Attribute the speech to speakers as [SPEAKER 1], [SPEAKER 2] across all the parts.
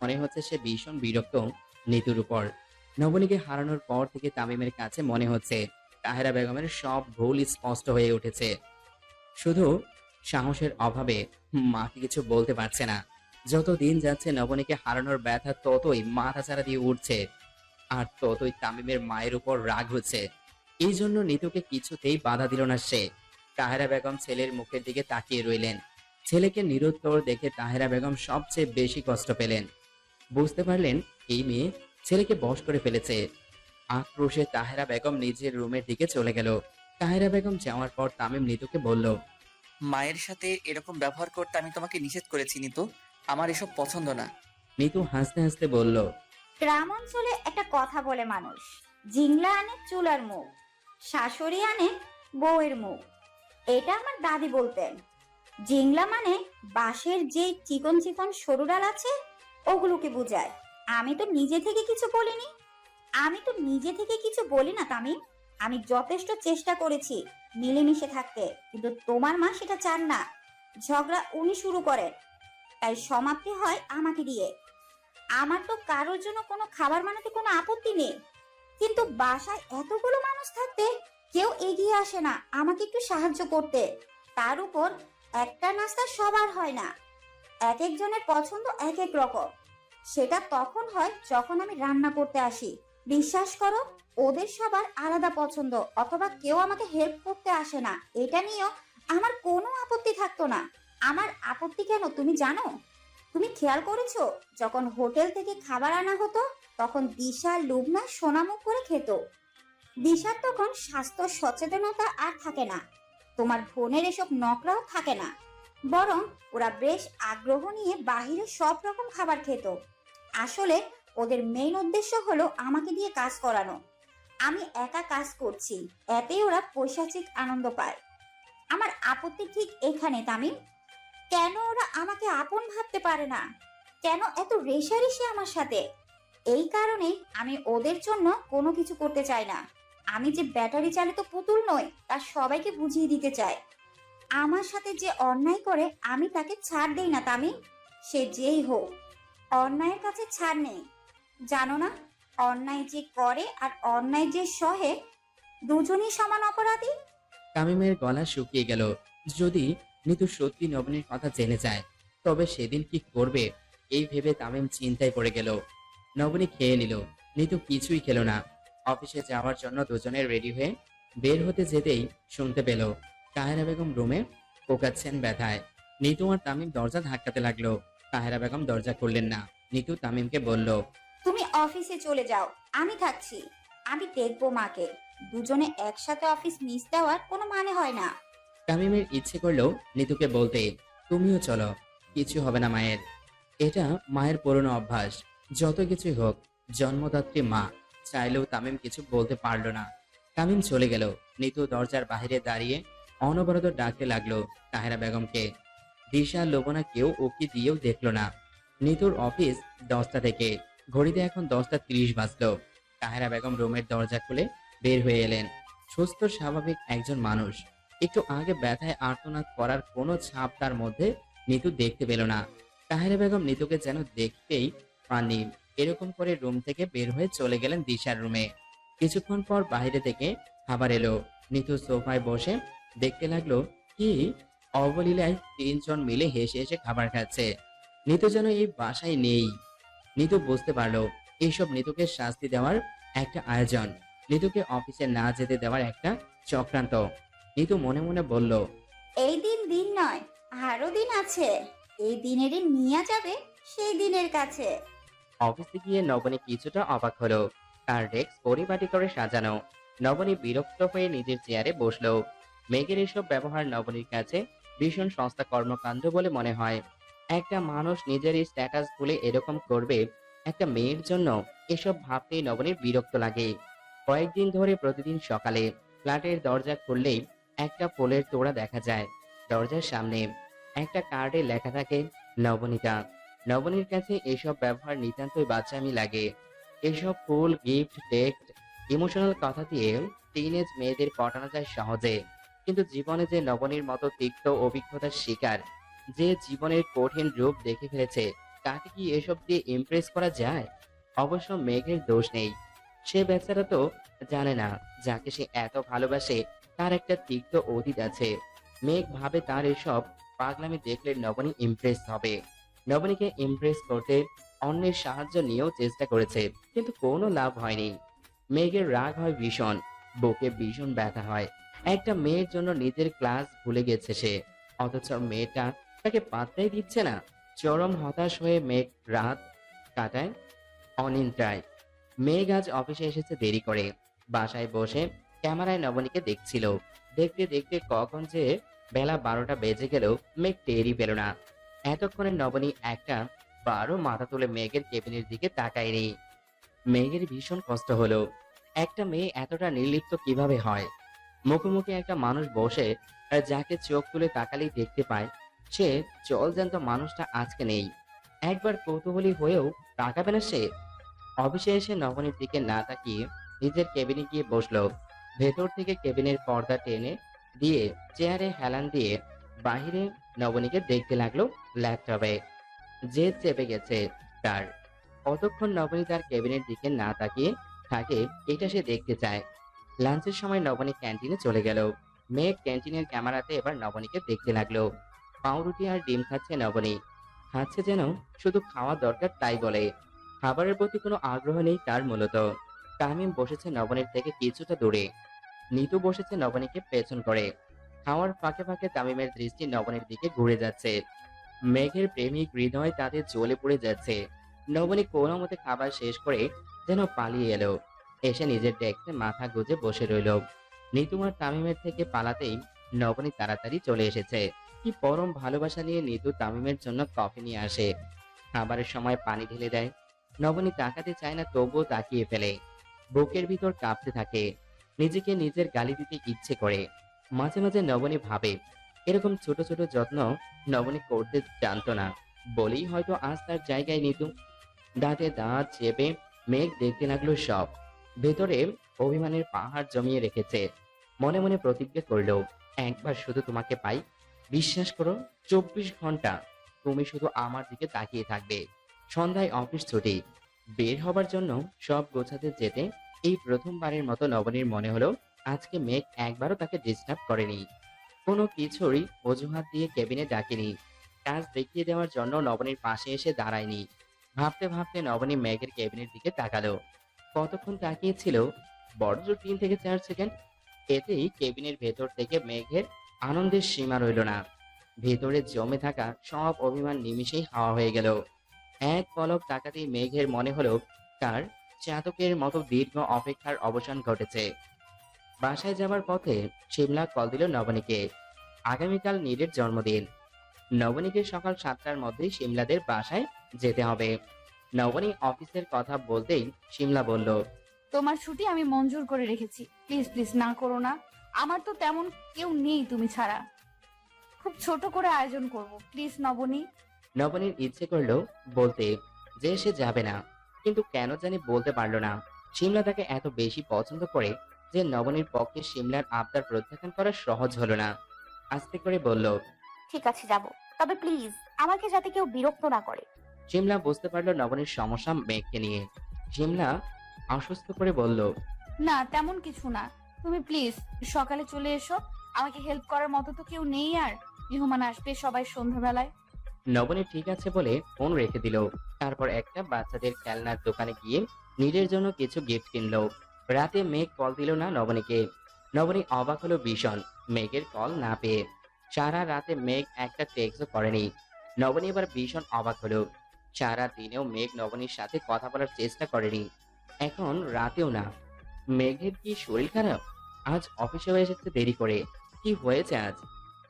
[SPEAKER 1] মনে হচ্ছে সে ভীষণ বিরক্ত নিতুর উপর। নবনীকে হারানোর পর থেকে তামিমের কাছে মনে হচ্ছে তাহেরা বেগমের সব ভুল স্পষ্ট হয়ে উঠেছে। শুধু সাহসের অভাবে মাকে কিছু বলতে পারছে না। যত দিন যাচ্ছে নবনীকে হারানোর ব্যথা ততই মাথাচাড়া দিয়ে উঠছে, আর ততই তামিমের মায়ের উপর রাগ হচ্ছে। এই জন্য নিতুকে কিছুতেই বাধা দিল না সে। তাহেরা বেগম ছেলের মুখের দিকে তাকিয়ে রইলেন। ছেলেকে নিরুত্তর দেখে তাহেরা বেগম সবচেয়ে বেশি কষ্ট পেলেন। বুঝতে পারলেন এই মেয়ে ছেলেকে বশ করে ফেলেছে। আক্রোশে তাহেরা বেগম নিজের রুমের দিকে চলে গেল। তাহেরা বেগম যাওয়ার পর তামিম নিতুকে বলল,
[SPEAKER 2] মায়ের সাথে এরকম ব্যবহার করতে আমি তোমাকে নিষেধ করেছি নিতু। আমার এসব পছন্দ না।
[SPEAKER 1] নিতু হাসতে হাসতে বলল,
[SPEAKER 3] গ্রাম অঞ্চলে একটা কথা বলে মানুষ, জিংলা আনে চুলার মুখ, শাশুড়ি আনে বউয়ের মুখ। এটা আমার দাদি বলতেন। জিংলা মানে বাঁশের যে চিকন চিকন সরু ডাল আছে, ওগুলোকে বোঝায়। আমি তো নিজে থেকে কিছু বলিনি। তামিম। আমি যথেষ্ট চেষ্টা করেছি মিলেমিশে থাকতে, কিন্তু তোমার মা সেটা চান না। ঝগড়া উনি শুরু করেন, তাই সমাপ্তি হয় আমাকে দিয়ে। আমার তো কারোর জন্য কোনো খাবার বানাতে কোনো আপত্তি নেই, কিন্তু বাসায় এতগুলো মানুষ থাকতে কেউ এগিয়ে আসে না আমাকে একটু সাহায্য করতে। তার উপর একটা নাস্তা সবার হয় না, এক একজনের পছন্দ এক এক রকম। সেটা তখন হয় যখন আমি রান্না করতে আসি। বিশ্বাস করো, ওদের সবার আলাদা পছন্দ, অথবা কেউ আমাকে হেল্প করতে আসে না, এটা নিয়েও আমার কোনো আপত্তি থাকতো না। আমার আপত্তি কেন তুমি জানো? তুমি খেয়াল করেছো, যখন হোটেল থেকে খাবার আনা হতো তখন দিশা লুবনা সোনামুখ করে খেত। দিশার তখন স্বাস্থ্য সচেতনতা আর থাকে না, তোমার বোনের এসব নকরাও থাকে না। বরং ওরা বেশ আগ্রহ নিয়ে বাহিরে সব রকম খাবার খেত। আসলে ওদের মেইন উদ্দেশ্য হলো আমাকে দিয়ে কাজ করানো। আমি একা কাজ করছি, এতেই ওরা পৈশাচিক আনন্দ পায়। আমার আপত্তি ঠিক এখানে তামিম। কেন ওরা আমাকে আপন ভাবতে পারে না? কেন এত রেষারেষি আমার সাথে? এই কারণেই আমি ওদের জন্য কোনো কিছু করতে চাই না। আমি যে ব্যাটারি চালিত পুতুল নই তা সবাইকে বুঝিয়ে দিতে চাই। আমার সাথে যে অন্যায় করে আমি তাকে ছাড় দেই না তামিম। সে যেই হোক, অন্যায়ের কাছে ছাড় নেই। জানো না, অন্যায় যে করে আর অন্যায় যে সহে, দুজনই সমান অপরাধী।
[SPEAKER 1] তামিমের গলা শুকিয়ে গেল। যদি নিতু সত্যি নবনীর কথা জেনে যায় তবে সেদিন কি করবে, এই ভেবে তামিম চিন্তায় পড়ে গেল। নবনী খেয়ে নিল, নিতু কিছুই খেলো না। অফিসে যাওয়ার জন্য দুজনে রেডি হয়ে বের হতে যেতেই শুনতে পেল তাহেরা বেগম রুমে পোকাচ্ছেন ব্যথায়। নিতু আর তামিম দরজা ধাক্কাতে লাগলো। তাহেরা বেগম দরজা খুললেন না। নিতু তামিমকে বলল,
[SPEAKER 3] তুমি অফিসে চলে যাও, আমি থাকছি। আমি দেখবো মাকে। দুজনে একসাথে অফিস মিস দেওয়ার কোনো মানে হয় না।
[SPEAKER 1] তামিমের ইচ্ছে করলো নিতুকে বলতে, তুমিও চলো, কিছু হবে না মায়ের। এটা মায়ের পুরনো অভ্যাস। যত কিছুই হোক, জন্মদাত্রী মা। চাইলেও তামিম কিছু বলতে পারলো না। তামিম চলে গেল। নিতু দরজার বাইরে দাঁড়িয়ে অনবরত ডাকতে লাগলো তাহেরা বেগমকে। দিশা লোবনা কেউ ওকে দিয়েও দেখলো না। নিতুর অফিস 10টা থেকে, ঘড়িতে এখন 10টা 30 বাজলো। তাহেরা বেগম রুমের দরজা খুলে বের হয়ে এলেন। সুস্থ স্বাভাবিক একজন মানুষ। একটু আগে ব্যথায় আর্তনাদ করার কোনো ছাপ তার মধ্যে নিতু দেখতে পেল না। তাহেরা বেগম নিতুকে যেন দেখতেই পাননি, এরকম করে রুম থেকে বের হয়ে চলে গেলেন দিশার রুমে। কিছুক্ষণ পর বাইরে থেকে খাবার এলো। নিতু সোফায় বসে দেখতে লাগলো কি অবলীলায় তিনজন মিলে হেসে হেসে খাবার খাচ্ছে। নিতু যেন এই বাসায় নেই। নিতু বুঝতে পারলো এইসব নিতুকে শাস্তি দেওয়ার একটা আয়োজন, নিতুকে অফিসে না যেতে দেওয়ার একটা চক্রান্ত। নিতু মনে মনে বলল,
[SPEAKER 3] এই দিন দিন নয়, আরো দিন আছে। এই দিনেরই নিয়ে যাবে সেই দিনের কাছে।
[SPEAKER 1] অফিসে গিয়ে নবনী কিছুটা অবাক হলো। তার ডেস্ক পরিপাটি করে সাজানো। নবনী বিরক্ত হয়ে নিজের চেয়ারে বসলো। মেঘের এসব ব্যবহার নবনীর কাছে ভীষণ সস্তা কর্মকাণ্ড বলে মনে হয়। একটা মানুষ নিজের স্ট্যাটাস ভুলে এরকম করবে, একটা মেয়ের জন্য এসব ভাবতেই নবনীর বিরক্ত লাগে। কয়েকদিন ধরে প্রতিদিন সকালে ফ্ল্যাটের দরজা খুললেই একটা ফুলের তোড়া দেখা যায়। দরজার সামনে একটা কার্ডে লেখা থাকে নবনীতা। নবনীর কাছে এসব ব্যবহার নিতান্তই বাচ্চামি লাগে। এসব ফুল, গিফট, টেক্সট, ইমোশনাল কথা দিয়ে টিনেজ মেয়েদের পটানো যায় সহজে। কিন্তু জীবনে যে নবনীর মতো তিক্ত অভিজ্ঞতার শিকার, যে জীবনের কঠিন রূপ দেখে ফেলেছে, তাকে কি এসব দিয়ে ইমপ্রেস করা যায়? অবশ্য মেঘের দোষ নেই। সে বেচারা তো জানে না যাকে সে এত ভালোবাসে তার একটা তিক্ত অতীত আছে। মেঘ ভাবে তার এসব পাগলামি দেখলে নবনী ইমপ্রেস হবে। নবনীকে ইমপ্রেস করতে অন্যের সাহায্য নিয়েও চেষ্টা করেছে, কিন্তু কোনো লাভ হয়নি। মেঘের রাগ হয় ভীষণ, বুকে ভীষণ ব্যথা হয়। একটা মেয়ের জন্য নিজের ক্লাস ভুলে গেছে সে, অথচ মেয়েটা তাকে পাত্তাই দিচ্ছে না। চরম হতাশ হয়ে মেঘ রাত কাটায় অনিদ্রায়। মেঘ আজ অফিসে এসেছে দেরি করে। বাসায় বসে ক্যামেরায় নবনীকে দেখছিল। দেখতে দেখতে কখন যে বেলা 12টা বেজে গেল মেঘ টেরই পেল না। এতক্ষণে নবনী একটা বারো মাথা তুলে মেঘের কেবিনের দিকে তাকায়নি। মেঘের ভীষণ কষ্ট হলো। একটা মেয়ে এতটা নির্লিপ্ত কিভাবে হয়? মুখোমুখি একটা মানুষ বসে যাকে চোখ তুলে তাকালেই দেখতে পায় সে জলজ্যান্ত মানুষটা আজকে নেই। একবার কৌতূহলী হয়েও তাকাবে না সে? অফিসে এসে নবনীর দিকে না তাকিয়ে নিজের কেবিনে গিয়ে বসলো। ভেতর থেকে কেবিনের পর্দা টেনে দিয়ে চেয়ারে হেলান দিয়ে বাহিরে নবনীকে দেখতে লাগলো ল্যাপটপে। যে চেপে গেছে তার। কতক্ষণ নবনী তার কেবিনের দিকে না তাকিয়ে থাকে এটা সে দেখতে চায়। লাঞ্চের সময় নবনী ক্যান্টিনে চলে গেল। মেঘ ক্যান্টিনের ক্যামেরাতে এবার নবনীকে দেখতে লাগলো। পাউরুটি আর ডিম খাচ্ছে নবনী। খাচ্ছে যেন শুধু খাওয়া দরকার তাই বলে। খাবারের প্রতি কোনো আগ্রহ নেই তার মূলত। তামিম বসেছে নবনীর থেকে কিছুটা দূরে। নিতু বসেছে নবনীকে পেছন করে। খাওয়ার ফাঁকে ফাঁকে তামিমের দৃষ্টি নবনীর দিকে ঘুরে যাচ্ছে। মেঘের প্রেমিক হৃদয় তাতে জ্বলে পড়ে যাচ্ছে। নবনী কোনো মতে খাবার শেষ করে যেন পালিয়ে এলো। এসে নিজের ডেস্কে মাথা গুজে বসে রইল। নিতু আর তামিমের থেকে পালাতেই নবনী তাড়াতাড়ি চলে এসেছে। কি পরম ভালোবাসা নিয়ে নিতু তামিমের জন্য কফি নিয়ে আসে। খাবারের সময় পানি ঢেলে দেয়। নবনী তাকাতে চায় না, তবুও তাকিয়ে ফেলে। বুকের ভিতর কাঁপতে থাকে। নিজেকে নিজের গালি দিতে ইচ্ছে করে। মাঝে মাঝে নবনী ভাবে এরকম ছোট ছোট যত্ন নবনী করতে জানতো না বলেই হয়তো আজ তার জায়গায় নিতু। দাঁতে দাঁত চেপে মেঘ দেখতে লাগলো সব। ভেতরে অভিমানের পাহাড় জমিয়ে রেখেছে। মনে মনে প্রতিজ্ঞা করলো একবার শুধু তোমাকে পাই, বিশ্বাস করো 24 ঘন্টা তুমি শুধু আমার দিকে তাকিয়ে থাকবে। সন্ধ্যায় অফিস ছুটি। বের হবার জন্য সব গোছাতে যেতে এই প্রথমবারের মতো নবনীর মনে হলো আজকে মেঘ একবারও তাকে ডিস্টার্ব করেনি। কোনো কিছুরই অজুহাত দিয়ে কেবিনে ডাকেনি। কাজ দেখিয়ে দেওয়ার জন্য নবনীর পাশে এসে দাঁড়ায়নি। ভাবতে ভাবতে নবনী মেঘের কেবিনের দিকে তাকালো। কতক্ষণ তাকিয়েছিল? বড় জোর 3 থেকে 4 সেকেন্ড। এতেই কেবিনের ভেতর থেকে মেঘের আনন্দের সীমা রইল না। ভেতরে জমে থাকা সব অভিমান নিমিষেই হাওয়া হয়ে গেল। এক পলক তাকাতেই মেঘের মনে হলো তার চাতকের মতো দীর্ঘ অপেক্ষার অবসান ঘটেছে। বাসায় যাবার পথে শিমলা কল দিল নবনীকে। আগামীকাল নীরের জন্মদিন। নবনীকে সকাল 7টার মধ্যেই শিমলাদের বাসায় যেতে হবে। নবনী অফিসের কথা বলতেই শিমলা বলল,
[SPEAKER 4] তোমার ছুটি আমি মঞ্জুর করে রেখেছি। প্লিজ প্লিজ না করো না। আমার তো তেমন কেউ নেই তুমি ছাড়া। খুব ছোট করে আয়োজন করব, প্লিজ নবনী।
[SPEAKER 1] নবনীর ইচ্ছে করলো বলতে যে সে যাবে না, কিন্তু কেন জানি বলতে পারলো না। শিমলা তাকে এত বেশি পছন্দ করে যে নবনীর পক্ষে শিমলার আবদার প্রত্যাখ্যান করা সহজ হলো না। আস্তে করে বলল,
[SPEAKER 3] ঠিক আছে যাব, তবে প্লিজ আমাকে যাতে কেউ বিরক্ত না করে।
[SPEAKER 1] শিমলা বুঝতে পারলো নবনীর সমস্যা মেঘকে নিয়ে। শিমলা আশ্বস্ত করে বলল,
[SPEAKER 4] না তেমন কিছু না, তুমি প্লিজ সকালে চলে এসো। আমাকে হেল্প করার মতো তো কেউ নেই। আর মেহমান আসবে সবাই সন্ধ্যাবেলায়।
[SPEAKER 1] নবনী ঠিক আছে বলে ফোন রেখে দিল। তারপর একটা বাচ্চাদের খেলনার দোকানে গিয়ে নীরের জন্য কিছু গিফট কিনলো। রাতে মেঘ কল দিল না নবনীকে। নবনী অবাক হলো ভীষণ মেঘের কল না পেয়ে। সারা রাতে মেঘ একটা টেক্সটও করেনি। নবনী এবার ভীষণ অবাক হলো। সারা দিনেও মেঘ নবনীর সাথে কথা বলার চেষ্টা করেনি, এখন রাতেও না। মেঘের কি শরীর খারাপ? আজ অফিসেও এসেছে দেরি করে, কি হয়েছে আজ?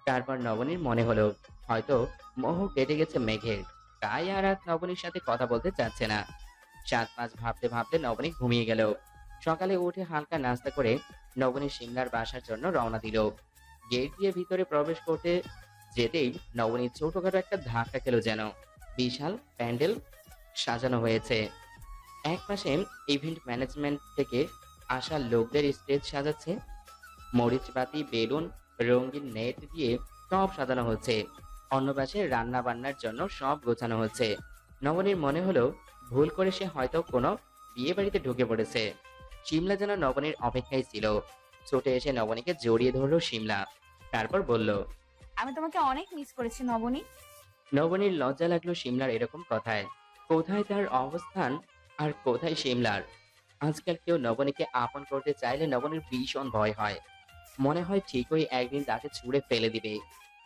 [SPEAKER 1] তারপর নবনীর মনে হলো হয়তো মোহ কেটে গেছে মেঘের, তাই আর আজ নবনীর সাথে কথা বলতে চাচ্ছে না। 7-5 ভাবতে ভাবতে নবনী ঘুমিয়ে গেল। সকালে উঠে হালকা নাস্তা করে নবনী সিমলার বাসার জন্য রওনা দিল। গেট দিয়ে ভিতরে প্রবেশ করতে যেতেই নবনী ছোটখাটো একটা ধাক্কা খেলো যেন। বিশাল প্যান্ডেল সাজানো হয়েছে। এক পাশে ইভেন্ট ম্যানেজমেন্ট থেকে আসা লোকদের স্টেজ সাজাচ্ছে। মরিচবাতি, বেলুন, রঙিন নেট দিয়ে সব সাজানো হচ্ছে। অন্য পাশে রান্না বান্নার জন্য সব গোছানো হচ্ছে। নবনীর মনে হলো ভুল করে সে হয়তো কোনো বিয়ে বাড়িতে ঢুকে পড়েছে। শিমলা যেন নবনীর অপেক্ষায় ছিল। ছুটে এসে নবনীকে জড়িয়ে ধরলো শিমলা। তারপর বলল,
[SPEAKER 4] আমি তোমাকে অনেক মিস করেছি নবনী।
[SPEAKER 1] নবনীর লজ্জা লাগলো শিমলার এরকম কথায়। কোথায় তার অবস্থান আর কোথায় শিমলার? আজকাল কেউ নবনীকে আপন করতে চাইলে নবনীর ভীষণ ভয় হয়। মনে হয় ঠিকই একদিন তাকে ছুঁড়ে ফেলে দিবে।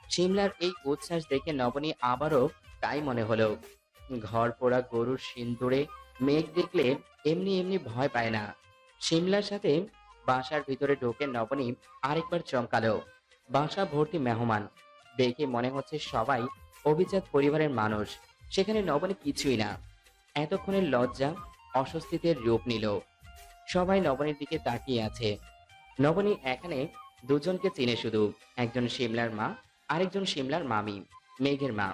[SPEAKER 1] শিমলার এই উচ্ছ্বাস দেখে নবনী আবারও তাই মনে হলো। ঘর পোড়া গরুর সিন্দুরে মেঘ দেখলে এমনি এমনি ভয় পায় না। শিমলার সাথে বাসার ভিতরে ঢোকে নবনী আরেকবার চমকালো। বাসা ভর্তি মেহমান। দেখে মনে হচ্ছে সবাই অভিজাত পরিবারের মানুষ। সেখানে নবনী কিছুই না। এতক্ষণের লজ্জা অস্বস্তিতে রূপ নিল। সবাই নবনীর দিকে তাকিয়ে আছে। নবনী এখানে দুজনকে চিনে শুধু, একজন শিমলার মা, আরেকজন শিমলার মামি, মেঘের মা।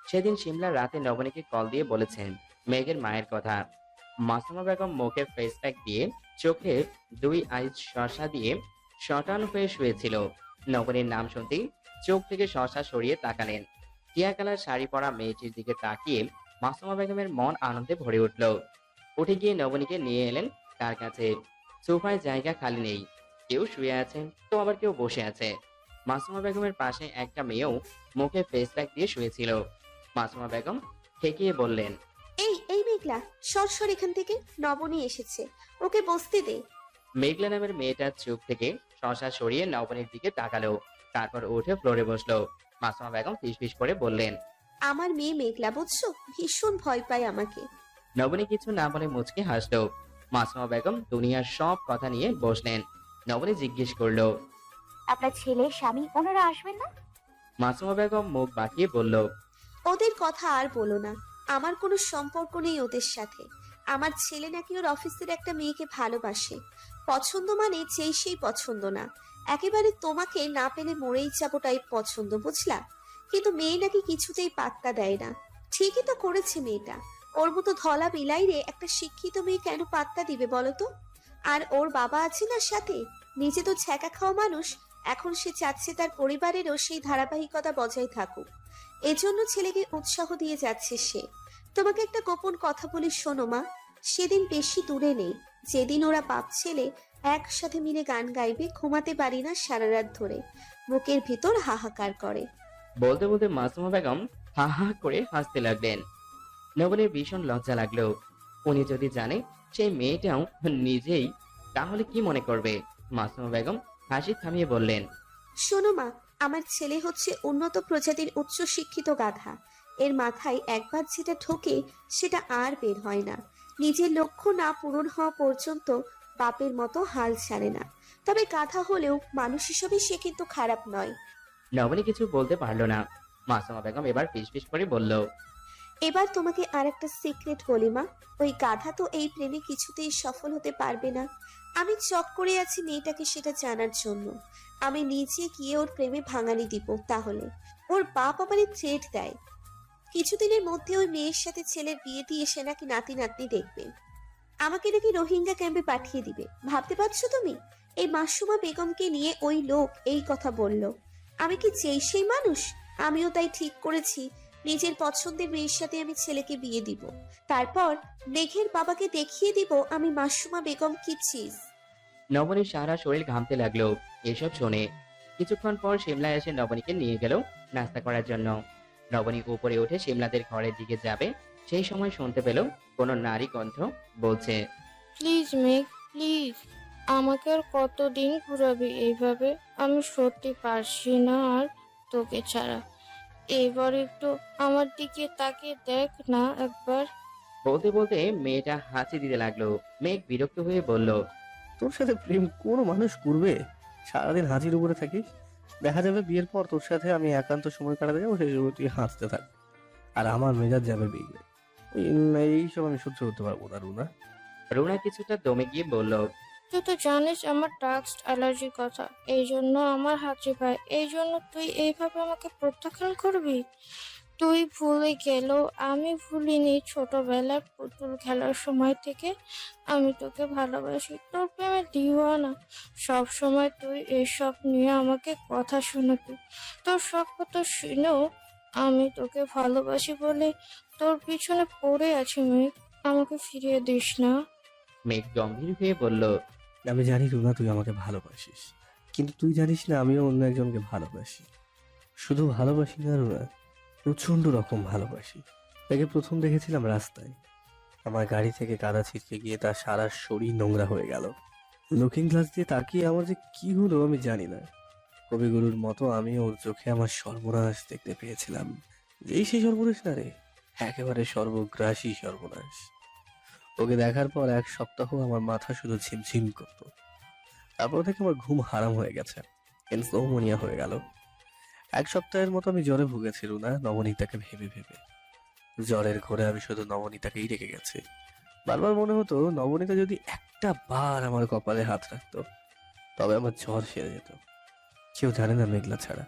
[SPEAKER 1] সেদিন শিমলার রাতে নবনীকে কল দিয়ে বলেছেন মেঘের মায়ের কথা। মাসুমা বেগম মুখে ফেস প্যাক দিয়ে, চোখে দুই আইস শসা দিয়ে শটান হয়ে শুয়েছিল। নবনীর নাম শুনতেই চোখ থেকে শসা সরিয়ে তাকালেন। টিয়া কালার শাড়ি পরা মেয়েটির দিকে তাকিয়ে মাসুমা বেগমের মন আনন্দে ভরে উঠল। উঠে গিয়ে নবনীকে নিয়ে এলেন তার কাছে। সোফায় জায়গা খালি নেই। কেউ শুয়ে আছে তো আবার কেউ বসে আছে। মাসুমা বেগমের পাশে একটা মেয়েও মুখে ফেস প্যাক দিয়ে শুয়েছিল। মাসুমা বেগম ঠেকিয়ে বললেন,
[SPEAKER 5] এই মেঘলা, সর এখান থেকে। নবনী এসেছে, ওকে বসতে দে।
[SPEAKER 1] মেঘলা নামের মেয়েটার চোখ থেকে শশা সরিয়ে নবনীর দিকে তাকালো। তারপর উঠে ফ্লোরে বসলো। মাসুমা বেগম ফিসফিস করে বললেন,
[SPEAKER 5] আমার মেয়ে মেঘলা, বুঝছো, ভীষণ ভয় পায় আমাকে।
[SPEAKER 1] নবনী কিছু না বলে মুচকে হাসলো। মাসুমা বেগম দুনিয়ার সব কথা নিয়ে বসলেন। নবনী জিজ্ঞেস করলো,
[SPEAKER 3] আপনার ছেলে স্বামী ওনারা আসবেন না?
[SPEAKER 1] মাসুমা বেগম মুখ বাঁকিয়ে বলল,
[SPEAKER 5] ওদের কথা আর বলো না, আমার কোনো সম্পর্ক নেই ওদের সাথে। আমার ছেলে নাকি ওর অফিসের একটা মেয়েকে ভালোবাসে। পছন্দ মানে যেই সেই পছন্দ না, একেবারে তোমাকে না পেলে মরেই যাবো টাইপ পছন্দ, বুঝলা? কিন্তু মেয়ে নাকি কিছুতেই পাত্তা দেয় না। ঠিকই তো করেছে মেয়েটা। ওর মতো ধলা বিলাইরে একটা শিক্ষিত মেয়ে কেন পাত্তা দিবে বলো তো? আর ওর বাবা আছে না সাথে, নিজে তো ছ্যাঁকা খাওয়া মানুষ। এখন সে চাচ্ছে তার পরিবারেরও সেই ধারাবাহিকতা বজায় থাকুক। এজন্য ছেলেকে উৎসাহ দিয়ে যাচ্ছে সে। তোমাকে একটা গোপন কথা বলি, শোনো মা। সেদিন বেশি দূরে নেই যেদিন ওরা বাপ ছেলে একসাথে মিলে গান গাইবে, ঘুমাতে পারি না সারা রাত ধরে, বুকের ভিতর হাহাকার করে।
[SPEAKER 1] বলতে বলতে মাসুমা বেগম হা হা করে হাসতে লাগলেন। নবনীর ভীষণ লজ্জা লাগলো। উনি যদি জানে সেই মেয়েটাও নিজেই, তাহলে কি মনে করবে? মাসুমা বেগম হাসি থামিয়ে বললেন,
[SPEAKER 5] শোনো মা, আমার ছেলে হচ্ছে উন্নত প্রজাতির উচ্চ শিক্ষিত গাধা। এর মাথায় একবার যেটা ঢোকে সেটা আর বের হয় না। নিজের লক্ষ্য না পূরণ হওয়া পর্যন্ত বাপের মতো হাল ছাড়ে না। তবে গাধা হলেও মানুষ হিসেবে সে কিন্তু খারাপ নয়।
[SPEAKER 1] নবনী কিছু বলতে পারলো না। মাসুমা বেগম এবার ফিসফিস করে বলল,
[SPEAKER 5] এবার তোমাকে আর একটা সিক্রেট বলি মা। ওই গাধা তো এই প্রেমে কিছুতেই সফল হতে পারবে না। আমি চক করে আছি মেয়েটাকে সেটা জানার জন্য। আমি নিজে গিয়ে ওর প্রেমে ভাঙানি দিব। তাহলে ওর বাপ আমারে থ্রেট দেয়, কিছুদিনের মধ্যে ওই মেয়ের সাথে ছেলের বিয়ে দিয়ে সে নাকি নাতি নাতনি দেখবে। আমাকে নাকি রোহিঙ্গা ক্যাম্পে পাঠিয়ে দিবে। ভাবতে পারছো তুমি? এই মাসুমা বেগমকে নিয়ে ওই লোক এই কথা বলল। আমি কি যেই সেই মানুষ? আমিও তাই ঠিক করেছি নিজের পছন্দের মেয়ের সাথে আমি ছেলেকে বিয়ে দিব। তারপর মেঘের বাবাকে দেখিয়ে দিব আমি মাসুমা বেগম কি চিজ।
[SPEAKER 1] নবনীর সারা শরীর ঘামতে লাগলো এসব শুনে। কিছুক্ষণ পর শিমলা এসে নবনীকে নিয়ে গেল নাস্তা করার জন্য। নবনী উপরে উঠে শিমলাদের ঘরের দিকে যাবে, সেই সময় শুনতে পেল কোনো নারী কণ্ঠ বলছে,
[SPEAKER 6] প্লিজ মেঘ, প্লিজ, আমাকে আর কতদিন ঘুরাবি এইভাবে? আমি সত্যি পারছি না আর তোকে ছাড়া। এবার একটু আমার দিকে তাকিয়ে দেখ না একবার।
[SPEAKER 1] বলতে বলতে মেয়েটা হাসি দিতে লাগলো। মেঘ বিরক্ত হয়ে বলল,
[SPEAKER 7] তোর সাথে প্রেম কোনো মানুষ করবে? সারাদিন হাজির উপরে থাকিস, দেখা যাবে বিয়ের পর তোর সাথে আমি একান্ত সময় কাটাতে যাবো, সেই সময় তুই হাসতে থাক আর আমার মেজাজ যাবে বিগড়ে। এইসব আমি সহ্য করতে পারবো না রুনা।
[SPEAKER 1] রুনা কিছুটা দমে গিয়ে বলল,
[SPEAKER 6] তুই তো জানিস আমার ডাস্ট অ্যালার্জির কথা, এই জন্য আমার হাঁচি পায়। এই জন্য তুই এইভাবে আমাকে প্রত্যাখ্যান করবি? তুই ভুলে গেলেও আমি ভুলিনি, ছোটবেলার পুতুল খেলার সময় থেকে আমি তোকে ভালোবাসি, তোর প্রেমে দিওয়ানা। সব সময় তুই এসব নিয়ে আমাকে কথা শোনাতি। তোর সব কথা শুনেও আমি তোকে ভালোবাসি বলে তোর পিছনে পড়ে আছি মেঘ, আমাকে ফিরিয়ে দিস না।
[SPEAKER 1] মেঘ গম্ভীর হয়ে বলল,
[SPEAKER 7] আমি জানি রুনা তুই আমাকে ভালোবাসিস, কিন্তু তুই জানিস না আমিও অন্য একজনকে ভালোবাসি। শুধু ভালোবাসি না রুনা, প্রচন্ড রকম ভালোবাসি। তাকে প্রথম দেখেছিলাম রাস্তায়, আমার গাড়ি থেকে কাদা ছিটকে গিয়ে তার সারা শরীর নোংরা হয়ে গেল। লুকিং গ্লাস দিয়ে তাকিয়ে আমার যে কি হলো আমি জানি না। কবিগুরুর মতো আমি ওর চোখে আমার সর্বনাশ দেখতে পেয়েছিলাম। যেই সেই সর্বনাশ না রে, একেবারে সর্বগ্রাসী সর্বনাশ। ওকে দেখার পর 1 সপ্তাহ আমার মাথা শুধু ঝিমঝিম করতো। তারপর থেকে আমার ঘুম হারাম হয়ে গেছে, ইনসোমনিয়া হয়ে গেল। 1 সপ্তাহের মতো আমি জ্বরে ভুগেছি রুনা, নবনীতাকে ভেবে ভেবে। জ্বরের ঘোরে আমি শুধু নবনীতাকেই রেখে গেছি। বারবার মনে হতো নবনীতা যদি একটা বার আমার কপালে হাত রাখতো তবে আমার জ্বর সেরে যেত। কেউ জানে না মেঘলা ছাড়া,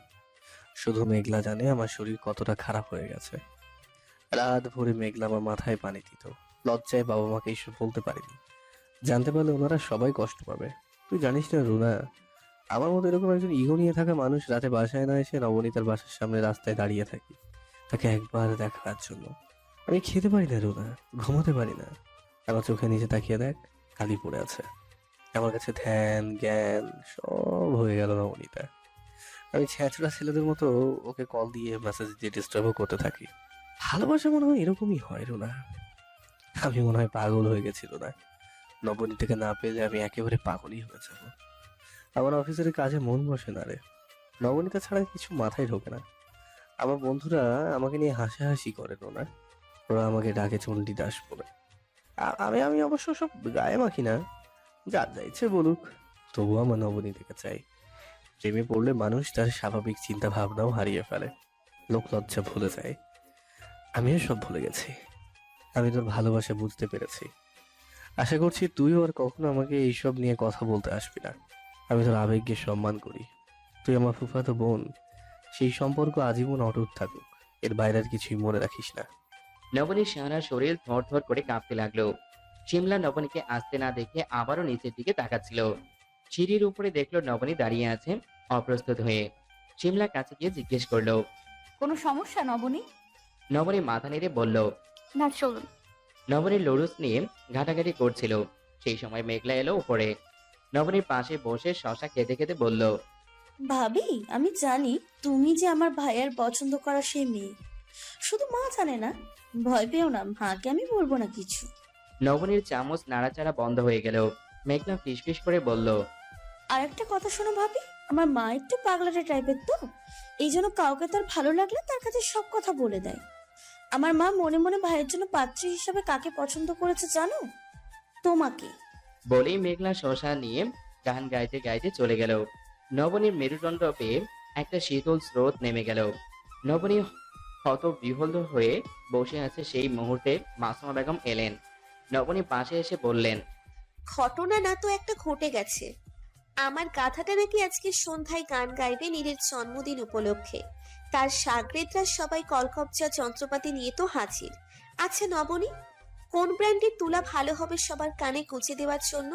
[SPEAKER 7] শুধু মেঘলা জানে আমার শরীর কতটা খারাপ হয়ে গেছে। রাত ভরে মেঘলা আমার মাথায় পানি দিত। লজ্জায় বাবা মাকে এসব বলতে পারিনি, জানতে পারলে ওনারা সবাই কষ্ট পাবে। তুই জানিস না রুনা, আমার মতো এরকম একজন ইগো নিয়ে থাকা মানুষ রাতে বাসায় না এসে নবনীতার বাসার সামনে রাস্তায় দাঁড়িয়ে থাকি তাকে একবার দেখার জন্য। আমি খেতে পারি না রুনা, ঘুমাতে পারি না। আমার চোখে নিচে তাকিয়ে দেখ, খালি পড়ে আছে। আমার কাছে ধ্যান জ্ঞান সব হয়ে গেল নবনীতা। আমি ছেঁচড়া ছেলেদের মতো ওকে কল দিয়ে মেসেজ দিয়ে ডিস্টার্বও করতে থাকি। ভালোবাসা মনে হয় এরকমই হয় রুনা। আমি মনে হয় পাগল হয়ে গেছি রুনা। নবনীতাকে না পেলে আমি একেবারে পাগলই হয়ে যাবো। আমার অফিসের কাজে মন বসে না রে, নবনীতা ছাড়া কিছু মাথায় ঢোকে না। আমার বন্ধুরা আমাকে নিয়ে হাসাহাসি করে রুনা, ওরা আমাকে ডাকে চণ্ডী দাস বলে। আমি আমি অবশ্য সব গায়ে মাখি না, যার যা ইচ্ছে বলুক, তবুও আমার নবনীতাকে চাই। প্রেমে পড়লে মানুষ তার স্বাভাবিক চিন্তা ভাবনাও হারিয়ে ফেলে, লোক লজ্জা ভুলে যায়। আমিও সব ভুলে গেছি। আমি তোর ভালোবাসা বুঝতে পেরেছি। আশা করছি তুইও আর কখনো আমাকে এইসব নিয়ে কথা বলতে আসবি না। আমি তোর আবেগকে সম্মান করি। তুই আমার ফুফাতো বোন, সেই সম্পর্ক আজীবন অটুট থাকুক, এর বাইরে আর কিছুই মনে রাখিস না।
[SPEAKER 1] নবনীর সারা শরীর ধর করে কাঁপতে লাগলো। শিমলা নবনীকে আসতে না দেখে আবারও নিচের দিকে তাকাচ্ছিল। সিঁড়ির উপরে দেখলো নবনী দাঁড়িয়ে আছে অপ্রস্তুত হয়ে। শিমলা কাছে গিয়ে জিজ্ঞেস করলো,
[SPEAKER 4] কোনো সমস্যা নবনী?
[SPEAKER 1] নবনী মাথা নেড়ে বলল।
[SPEAKER 4] না চলুন।
[SPEAKER 1] নবনীর লুডুস নিয়ে ঘাটাঘাটি করছিল। সেই সময় মেঘলা এলো উপরে। নবনীর পাশে বসে শশা খেতে খেতে বলল,
[SPEAKER 8] ভাবি আমি জানি তুমি যে আমার ভাইয়ের পছন্দ করা সেই মেয়ে, শুধু মা জানে না। ভয় পেও না, মাকে আমি বলবো না কিছু।
[SPEAKER 1] নবনীর চামচ নাড়াচাড়া বন্ধ হয়ে গেল। মেঘলা ফিসফিস করে বলল,
[SPEAKER 8] আর একটা কথা শোনো ভাবি, আমার মা একটু পাগলাটে টাইপের তো, এই জন্য কাউকে তার ভালো লাগলে তার কাছে সব কথা বলে দেয়। আমার মা মনে মনে ভাইয়ের জন্য পাত্রী হিসাবে কাকে পছন্দ করেছে জানো? তোমাকে।
[SPEAKER 1] বলেই মেঘলা শশা নিয়ে গান গাইতে গাইতে চলে গেল। নবনীর মেরুদণ্ড পেয়ে একটা শীতল স্রোত নেমে গেল। নবনী হতবিহ্বল হয়ে বসে আছে। সেই মুহূর্তে মাসুমা বেগম এলেন। নবনী পাশে এসে বললেন,
[SPEAKER 5] ঘটনা না তো একটা ঘটে গেছে। আমার গাধাটা নাকি আজকে সন্ধ্যায় গান গাইবে নীরের জন্মদিন উপলক্ষে। তার সাগরেদরা সবাই কলকবজা যন্ত্রপাতি নিয়ে তো হাজির। আচ্ছা নবনী, কোন ব্র্যান্ডের তুলা ভালো হবে সবার কানে গুঁজে দেওয়ার জন্য?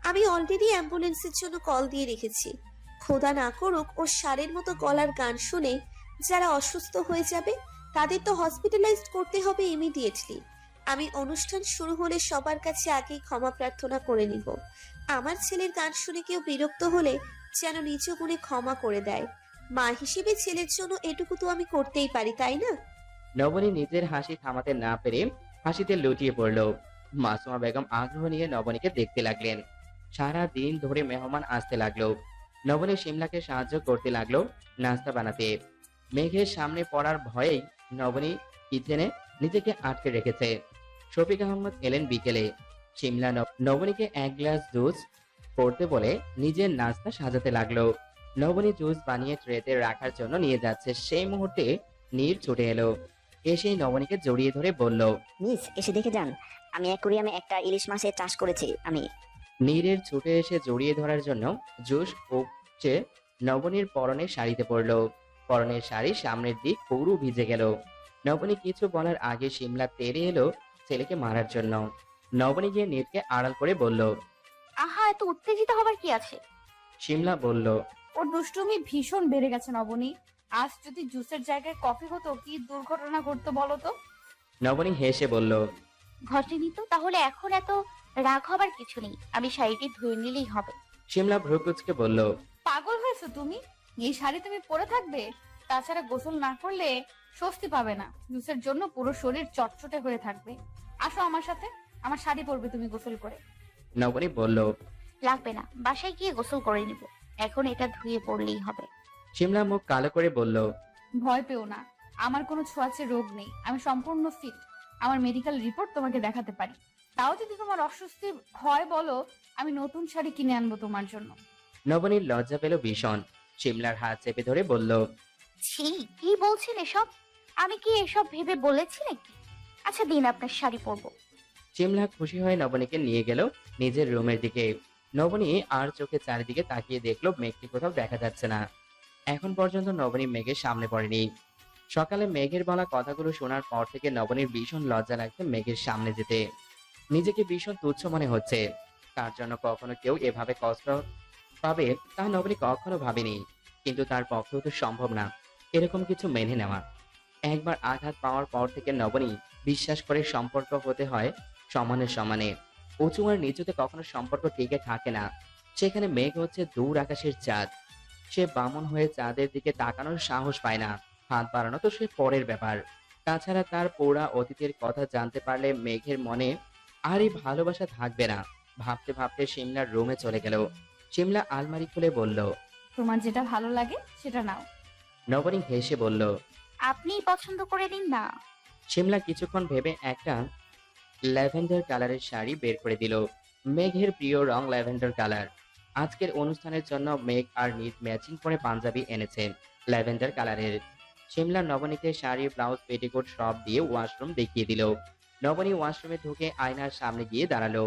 [SPEAKER 5] আমি অলরেডি অ্যাম্বুলেন্সের জন্য কল দিয়ে রেখেছি। খোদা না করুক ও সারের মতো গলার গান শুনে যারা অসুস্থ হয়ে যাবে তাদের তো হসপিটালাইজড করতে হবে ইমিডিয়েটলি। আমি অনুষ্ঠান শুরু হলে সবার কাছে আগেই ক্ষমা প্রার্থনা করে নিব। আমার ছেলের গান শুনে কেউ বিরক্ত হলে যেন নিজ গুণে ক্ষমা করে দেয়। মা হিসেবে ছেলের জন্য এটুকু তো আমি করতেই পারি, তাই না?
[SPEAKER 1] নবনী নিজের হাসি থামাতে না পেরে হাসিতে লুটিয়ে পড়ল। মাসুমা বেগম আগ্রহ নিয়ে নবনীকে দেখতে লাগলেন। সারা দিন ধরে মেহমান আসতে লাগলো। নবনী শিমলাকে সাহায্য করতে লাগলো নাস্তা বানাতে। মেঘের সামনে পড়ার ভয়েই নবনী কিচেনে নিজেকে আটকে রেখেছে। শফিক আহমদ এলেন বিকেলে। শিমলা নবনীকে 1 গ্লাস জুস করতে বলে নিজের নাস্তা সাজাতে লাগলো। নবনী জুস বানিয়ে ট্রেতে রাখার জন্য নিয়ে যাচ্ছে, সেই মুহূর্তে নীর ছুটে এলো। এসেই নবনীকে জড়িয়ে ধরে বলল,
[SPEAKER 9] মিস এসে দেখে যান, আমি অ্যাকুরিয়ামে একটা ইলিশ মাছের চাষ করেছি আমি।
[SPEAKER 1] নীরের ছুটে এসে জড়িয়ে ধরার জন্য জুস উপচে নবনীর পরনের শাড়িতে পড়ল। পরনের শাড়ি সামনের দিক পুরো ভিজে গেল। নবনী কিছু বলার আগে শিমলা তেড়ে এলো ছেলেকে মারার জন্য। নবনী গিয়ে নীরকে আড়াল করে বলল,
[SPEAKER 4] আহা, এত উত্তেজিত হবার কি আছে?
[SPEAKER 1] শিমলা বলল,
[SPEAKER 4] ওর দুষ্টুমি ভীষণ বেড়ে গেছে নবনী। আজ যদি জুসের জায়গায় কফি হতো কি দুর্ঘটনা ঘটতো বলো তো।
[SPEAKER 1] নবনী হেসে বলল,
[SPEAKER 10] ঘটেনি তো, তাহলে এখন এত রাগ হবার কিছু নেই, আমি শাড়িটি ধুয়ে নিলেই হবে।
[SPEAKER 1] শিমলা ভ্রু কুঁচকে বলল,
[SPEAKER 4] পাগল হয়েছো তুমি? এই শাড়ি তুমি পরে থাকবে? তাছাড়া গোসল না করলে স্বস্তি পাবে না। জুসের জন্য পুরো শরীর চটচটে হয়ে থাকবে। আসো আমার সাথে, আমার শাড়ি পরবে তুমি গোসল করে।
[SPEAKER 1] নবনী বলল।
[SPEAKER 10] লাগবে না, বাসায় গিয়ে গোসল করে নিব, এখন এটা ধুয়ে পড়লেই হবে।
[SPEAKER 1] শিমলা মুখ কালো করে বলল,
[SPEAKER 4] ভয় পেও না, আমার কোনো ছোঁয়াচে রোগ নেই, আমি সম্পূর্ণ ফিট। আমার মেডিকেল রিপোর্ট তোমাকে দেখাতে পারি। তাও যদি তোমার অস্বস্তি হয় বলো, আমি নতুন শাড়ি কিনে আনবো তোমার জন্য।
[SPEAKER 1] নবনীর লজ্জা পেল ভীষণ। শিমলার হাত চেপে ধরে বলল,
[SPEAKER 10] ছি, কি বলছেন এসব? আমি কি এসব ভেবে বলেছি নাকি? আচ্ছা দিন, আপনার শাড়ি পরবো।
[SPEAKER 1] শিমলা খুশি হয়ে নবনীকে নিয়ে গেল নিজের রুমের দিকে। নবনী আর চোখে চারিদিকে তাকিয়ে দেখলো মেঘকে কোথাও দেখা যাচ্ছে না। এখন পর্যন্ত নবনী মেঘের সামনে পড়েনি। সকালে মেঘের বলা কথাগুলো শোনার পর থেকে নবনীর ভীষণ লজ্জা লাগছে মেঘের সামনে যেতে। নিজেকে ভীষণ তুচ্ছ মনে হচ্ছে। তার জন্য কখনো কেউ এভাবে কষ্ট পাবে তা নবনী কখনো ভাবেনি। কিন্তু তার পক্ষেও তো সম্ভব না এরকম কিছু মেনে নেওয়া। একবার আঘাত পাওয়ার পর থেকে নবনী বিশ্বাস করে সম্পর্ক হতে হয় সমানে সমানে। উঁচু আর নিচুতে কখনো সম্পর্ক টিকে থাকে না। সেখানে মেঘ হচ্ছে দূর আকাশের চাঁদ। সে বামন হয়ে চাঁদের দিকে তাকানোর সাহস পায় না। হাত বাড়ানো তো সে পরের ব্যাপার। তাছাড়া তার পোড়া অতীতের কথা জানতে পারলে মেঘের মনে আর এই ভালোবাসা থাকবে না। ভাবতে ভাবতে শিমলার রুমে চলে গেল। শিমলা আলমারি খুলে বলল,
[SPEAKER 4] তোমার যেটা ভালো লাগে সেটা নাও।
[SPEAKER 1] নবনী হেসে বলল।
[SPEAKER 10] আপনিই পছন্দ করে দিন না।
[SPEAKER 1] শিমলা কিছুক্ষণ ভেবে একটা ল্যাভেন্ডার কালারের শাড়ি বের করে দিল। মেঘের প্রিয় রং ল্যাভেন্ডার কালার। আজকের অনুষ্ঠানের জন্য মেঘ আর নীল ম্যাচিং করে পাঞ্জাবি এনেছে ল্যাভেন্ডার কালারের। শিমলা নবনীকে শাড়ি, ব্লাউজ, পেটিকোট সব দিয়ে ওয়াশরুম দেখিয়ে দিল। নবনী ওয়াশরুমে ঢুকে আয়নার সামনে গিয়ে দাঁড়ালো।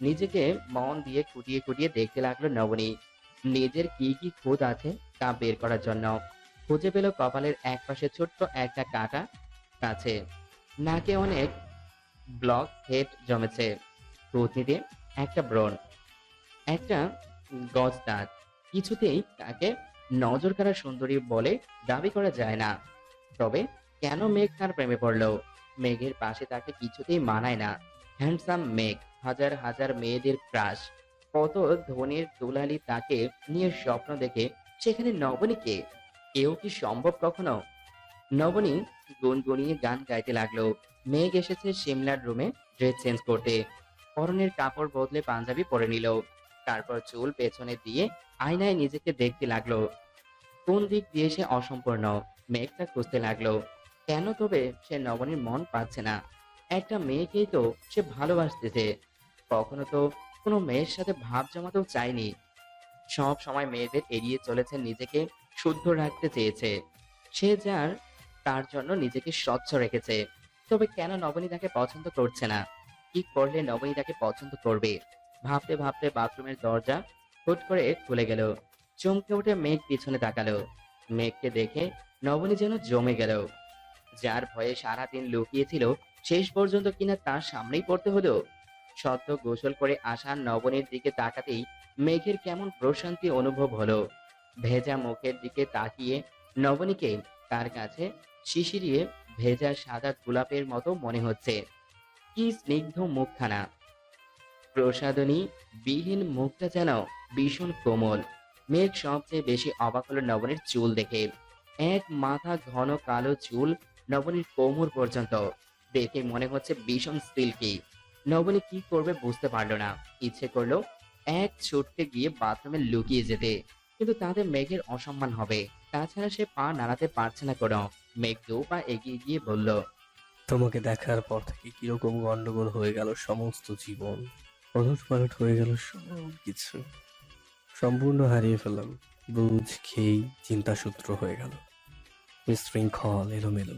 [SPEAKER 1] নিজেকে মন দিয়ে খুঁটিয়ে খুঁটিয়ে দেখতে লাগলো নবনী। নিজের কি কি খুঁত আছে তা বের করার জন্য। খুঁজে পেল কপালের এক পাশে ছোট্ট একটা কাটা কাছে। নাকে অনেক ব্লক হেড জমেছে। থুতনিতে একটা ব্রণ, একটা গজ দাঁত। কিছুতেই তাকে নজর কাড়া সুন্দরী বলে দাবি করা যায় না। তবে কেন মেঘ তার প্রেমে পড়লো? মেঘের পাশে তাকে কিছুতেই মানায় না। হ্যান্ডসাম মেঘ, হাজার হাজার মেয়েদের ক্রাশ। কত ধনের দুলালি তাকে নিয়ে স্বপ্ন দেখে, সেখানে নবনীকে কেউ কি সম্ভব কখনো? নবনী গুনগুনিয়ে গান গাইতে লাগলো। মেঘ এসেছে শিমলার রুমে ড্রেস চেঞ্জ করতে। পরনের কাপড় বদলে পাঞ্জাবি পরে নিল। তারপর চুল পেছনে দিয়ে আয়নায় নিজেকে দেখতে লাগলো। কোন দিক দিয়ে সে অসম্পূর্ণ মেঘটা খুঁজতে লাগলো। কেন তবে সে নবনীর মন পাচ্ছে না? একটা মেয়েকেই তো সে ভালোবাসতেছে। কখনো তো কোনো মেয়ের সাথে ভাব জমাতেও চায়নি। সব সময় মেয়েদের এড়িয়ে চলেছে, নিজেকে শুদ্ধ রাখতে চেয়েছে। সে যার তার জন্য নিজেকে স্বচ্ছ রেখেছে। তবে কেন নবনী তাকে পছন্দ করছে না? কি করলে নবনী তাকে পছন্দ করবে? ভাবতে ভাবতে বাথরুমের দরজা হুট করে খুলে গেল। চমকে উঠে মেঘ পিছনে তাকালো। মেঘকে দেখে নবনী যেন জমে গেল। যার ভয়ে সারাদিন লুকিয়েছিল, শেষ পর্যন্ত কিনা তার সামনেই পড়তে হলো। সদ্য গোসল করে আসা নবনীর দিকে তাকাতেই মেঘের কেমন প্রশান্তি অনুভব হলো। ভেজা মুখের দিকে তাকিয়ে নবনীকে তার কাছে শিশিরিয়ে ভেজা সাদা গোলাপের মতো মনে হচ্ছে। কি স্নিগ্ধ মুখখানা! প্রসাদনী বিহীন মুখটা যেন ভীষণ কোমল। মেঘ সবচেয়ে বেশি অবাক হলো নবনীর চুল দেখে। এক মাথা ঘন কালো চুল নবনীর কোমর পর্যন্ত। দেখে মনে হচ্ছে ভীষণ সিল্কি। নবনী কি করবে বুঝতে পারলো না। ইচ্ছে করলো এক ছুটতে গিয়ে বাথরুমে লুকিয়ে যেতে, কিন্তু তাতে মেঘের অসম্মান হবে। তাছাড়া সে পা নাড়াতে পারছে না কোনো। মেঘ 2 পা এগিয়ে গিয়ে বলল,
[SPEAKER 7] তোমাকে দেখার পর থেকে কিরকম গন্ডগোল হয়ে গেল সমস্ত জীবন। ওলট পালট হয়ে গেল সব কিছু। সম্পূর্ণ হারিয়ে ফেললাম। বুঝ খেয়েই চিন্তাসূত্র হয়ে গেল। বিশৃঙ্খল, এলোমেলো।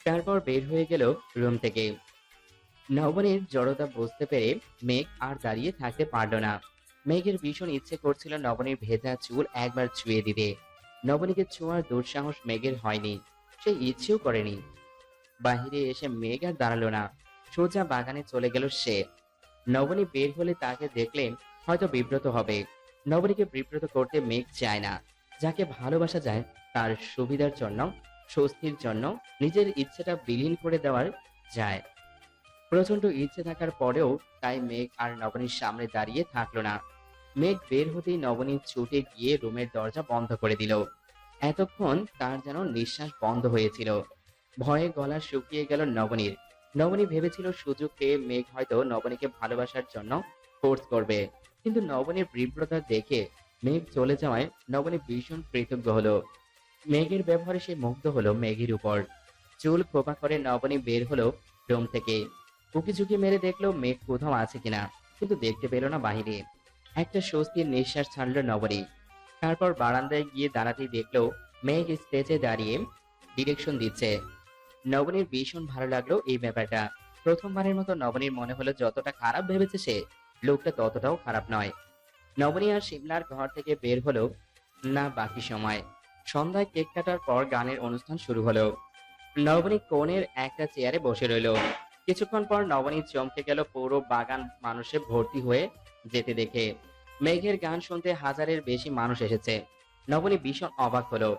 [SPEAKER 1] তারপর বের হয়ে গেল রুম থেকে। নবনীর জড়তা বুঝতে পেরে মেঘ আর দাঁড়িয়ে থাকতে পারল না। মেঘের ভীষণ ইচ্ছে করছিল নবনীর ভেজা চুল একবার ছুঁয়ে দিতে। নবনীকে ছোঁয়ার দুঃসাহস মেঘের হয়নি, সে ইচ্ছেও করেনি। বাহিরে এসে মেঘ আর দাঁড়ালো না, সোজা বাগানে চলে গেল সে। নবনী বের হলে তাকে দেখলে হয়তো বিব্রত হবে। নবনীকে বিব্রত করতে মেঘ চায় না। যাকে ভালোবাসা যায় তার সুবিধার জন্য, স্বস্তির জন্য নিজের ইচ্ছেটা বিলীন করে দেওয়ার যায়। প্রচন্ড ইচ্ছে থাকার পরেও তাই মেঘ আর নবনীর সামনে দাঁড়িয়ে থাকলো না। মেঘ বের হতেই নবনী ছুটে গিয়ে রুমের দরজা বন্ধ করে দিল। এতক্ষণ তার যেন নিঃশ্বাস বন্ধ হয়েছিল। ভয়ে গলা শুকিয়ে গেল নবনীর। নবনী ভেবেছিল সুযোগ পেয়ে মেঘ হয়তো নবনীকে ভালোবাসার জন্য ফোর্স করবে, কিন্তু নবনীর তীব্রতা দেখে মেঘ চলে যাওয়ায় নবনী ভীষণ কৃতজ্ঞ হলো। মেঘের ব্যবহারে সে মুগ্ধ হলো মেঘের উপর। চুল খোপা করে নবনী বের হলো রুম থেকে। উকি ঝুঁকি মেরে দেখলো মেঘ কোথাও আছে কিনা, কিন্তু দেখতে পেল না বাহিরে। একটা স্বস্তির নিঃশ্বাস ছাড়লো নবনী। তারপর বারান্দায় গিয়ে দাঁড়াতেই দেখলো মেঘ স্টেজে দাঁড়িয়ে ডিরেকশন দিচ্ছে। নবনীর ভীষণ ভালো লাগলো এই ব্যাপারটা। প্রথমবারের মতো নবনীর মনে হলো যতটা খারাপ ভেবেছে সে, লোকটা ততটাও খারাপ নয়। নবনী আর শিমলার ঘর থেকে বের হলো না বাকি সময়। সন্ধ্যায় কেক কাটার পর গানের অনুষ্ঠান শুরু হলো। নবনী কোণের একটা চেয়ারে বসে রইল। কিছুক্ষণ পর নবনী চমকে গেল পুরো বাগান মানুষে ভর্তি হয়ে যেতে দেখে। মেঘের গান শুনতে হাজারের বেশি মানুষ এসেছে। নবনী ভীষণ অবাক হলো।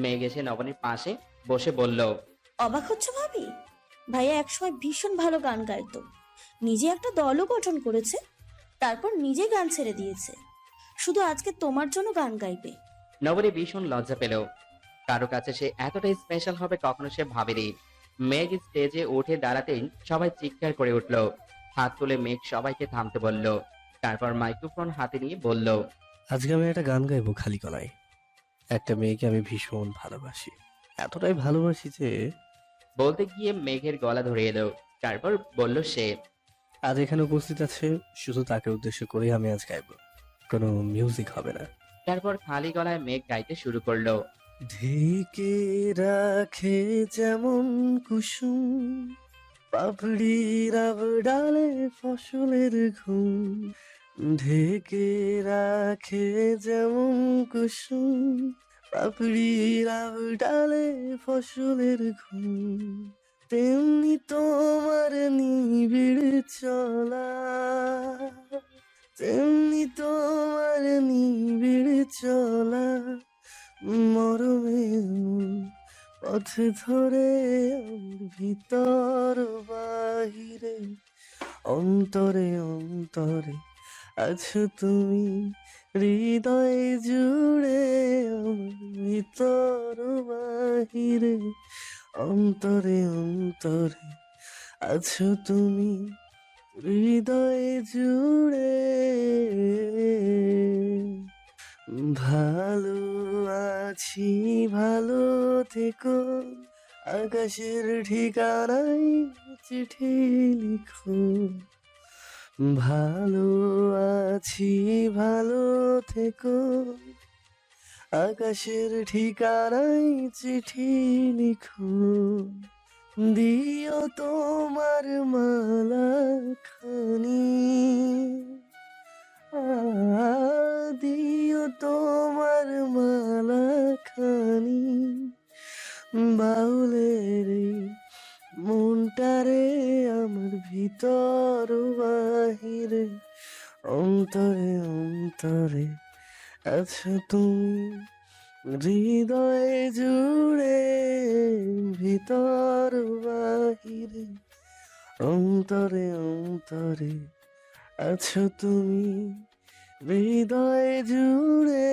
[SPEAKER 1] মেঘ এসে নবনীর পাশে বসে বলল,
[SPEAKER 8] অবাক হচ্ছে ভাবি? ভাইয়া একসময় ভীষণ ভালো গান গাইতো, নিজে একটা দলও গঠন করেছে, তারপর নিজে গান ছেড়ে দিয়েছে, শুধু আজকে তোমার জন্য গান গাইবে।
[SPEAKER 1] নবনী ভীষণ লজ্জা পেল। কারো কাছে সে এতটাই স্পেশাল হবে কখনো সে ভাবেনি। মেঘ স্টেজে উঠে দাঁড়াতেই সবাই চিৎকার করে উঠল। হাত তুলে মেঘ সবাইকে থামতে বলল। তারপর মাইক্রোফোন হাতে নিয়ে বলল,
[SPEAKER 7] আজকে আমি একটা গান গাইবো খালি গলায়। একটা মেয়েকে আমি ভীষণ ভালোবাসি, এতটাই ভালোবাসি যে
[SPEAKER 1] বলতে গিয়ে মেঘের গলা ধরে এলো। তারপর বলল সে,
[SPEAKER 7] আজ এখানে উপস্থিত আছে শুধু তাকে উদ্দেশ্য করেই আমি আজ গাইবো, কোনো মিউজিক হবে না।
[SPEAKER 1] তারপর খালি গলায় মেঘ গাইতে শুরু করলো।
[SPEAKER 7] ঢেকে রাখে যেমন কুসুম পাপড়ির ডালে ফসলের ঘুম, ঢেকে রাখে যেমন কুসুম পাপড়ির ডালে ফসলের ঘুম, তেমনি তোমার নিবিড় চলা, তেমনি তোমার নিবিড় চলা, মরমে পথে ধরে ভিতর বাহিরে, অন্তরে অন্তরে আছো তুমি, হৃদয় জুড়ে ভিতর বাহিরে, অন্তরে অন্তরে আছো তুমি, হৃদয় জুড়ে। ভালো আছি ভালো থেকো, আকাশের ঠিকানায় চিঠি লিখো। ভালো আছি ভালো থেকো, আকাশের ঠিকানায় চিঠি লিখো। দিও তোমার মালা খানি, দিও তোমার মালা খানি, বাউলের মনটারে আমার ভিতর বাহিরে, অন্তরে অন্তরে আছো তুমি, হৃদয় জুড়ে ভিতর বাহিরে, অন্তরে অন্তরে আছো তুমি, হৃদয় জুড়ে।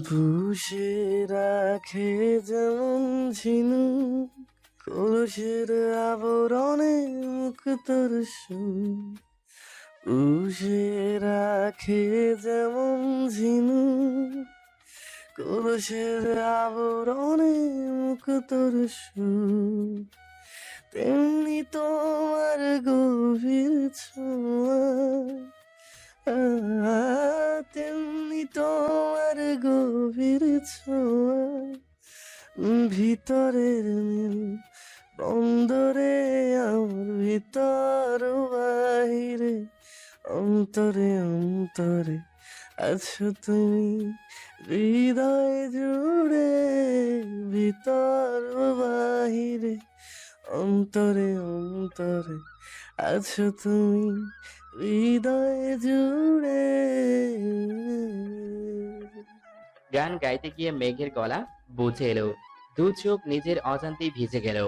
[SPEAKER 7] পুষে রাখে যেমন ঝিনু কলসের আবরণে মুখ তোর পুষে রাখে যেমন ঝিনু কলসের আবরণে মুখ তোর তেমনি তোমার গভীর ছোঁয়া, তেমনি তোমার গভীর ছোঁয়া, ভিতরের নীল বন্দরে আমার ভিতর বাহিরে, অন্তরে অন্তরে আছো তুমি, হৃদয় জুড়ে ভিতর বাহিরে, অন্তরে অন্তরে আছো তুমি, হৃদয় জুড়ে।
[SPEAKER 1] গান গাইতে গিয়ে মেঘের গলা বুঝে এলো। দু চোখ নিজের অজান্তেই ভিজে গেল।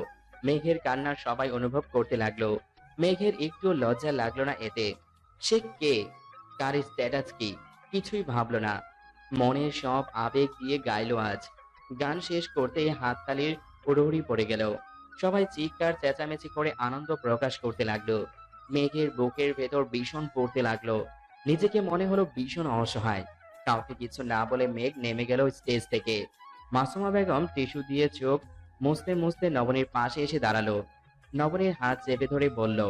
[SPEAKER 1] মেঘের কান্না সবাই অনুভব করতে লাগলো। মেঘের একটু লজ্জা লাগলো না এতে। সে কে, কার স্ট্যাটাস কি, কিছুই ভাবলো না। মনের সব আবেগ দিয়ে গাইলো আজ। গান শেষ করতেই হাততালির উড়ুড়ি পড়ে গেল। সবাই চিৎকার চেঁচামেচি করে আনন্দ প্রকাশ করতে লাগলো। মেঘের বুকের ভেতর ভীষণ পড়তে লাগলো। নিজেকে মনে হলো ভীষণ অসহায়। কাউকে কিছু না বলে মেঘ নেমে গেল স্টেজ থেকে। মাসুমা বেগম টিস্যু দিয়ে চোখ মুছতে মুছতে নবনীর পাশে এসে দাঁড়ালো। নবনীর হাত চেপে ধরে বলল,